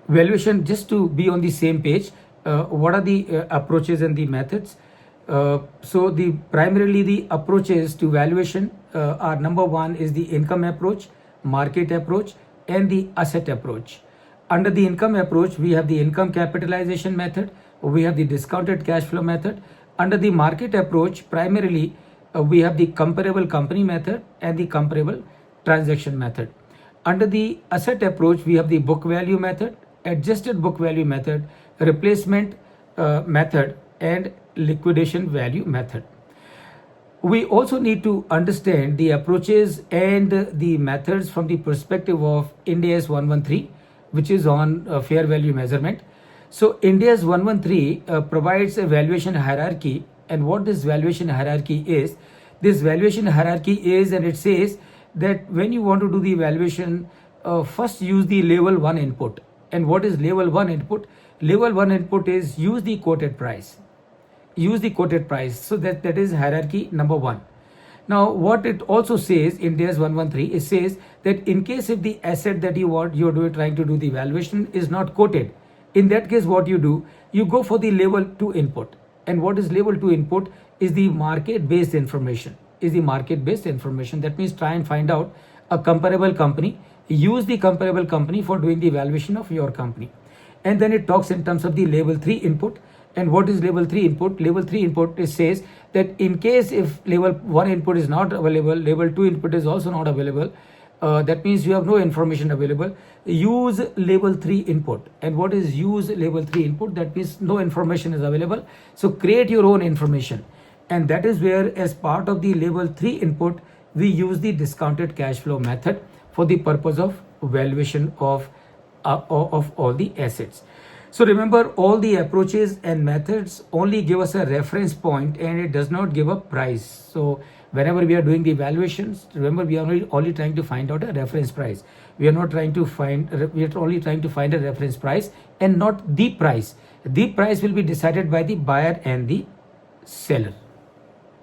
Valuation, just to be on the same page, what are the approaches and the methods? So the primarily the approaches to valuation are: number one is the income approach, market approach, and the asset approach. Under the income approach, we have the income capitalization method, we have the discounted cash flow method. Under the market approach, primarily we have the comparable company method and the comparable transaction method. Under the asset approach, we have the book value method, adjusted book value method, replacement method, and liquidation value method. We also need to understand the approaches and the methods from the perspective of Ind AS 113, which is on fair value measurement. So Ind AS 113 provides a valuation hierarchy, and what this valuation hierarchy is, this valuation hierarchy is, and it says that when you want to do the valuation, first use the level 1 input. And what is level 1 input? Level 1 input is use the quoted price. Use the quoted price. So that is hierarchy number 1. Now what it also says in DS 113, it says that in case if the asset that you're trying to do the valuation is not quoted, in that case what you do, you go for the level 2 input. And what is level 2 input? Is the market based information. That means try and find out a comparable company, use the comparable company for doing the valuation of your company. And then it talks in terms of the level 3 input. And what is level 3 input? Level 3 input, it says that in case if level 1 input is not available, level 2 input is also not available, that means you have no information available, use level 3 input. And what is use level 3 input? That means no information is available, so create your own information. And that is where, as part of the level 3 input, we use the discounted cash flow method for the purpose of valuation of all the assets. So remember, all the approaches and methods only give us a reference point, and it does not give a price. So whenever we are doing the valuations, remember, we are only trying to find out a reference price. We are only trying to find a reference price and not the price. The price will be decided by the buyer and the seller.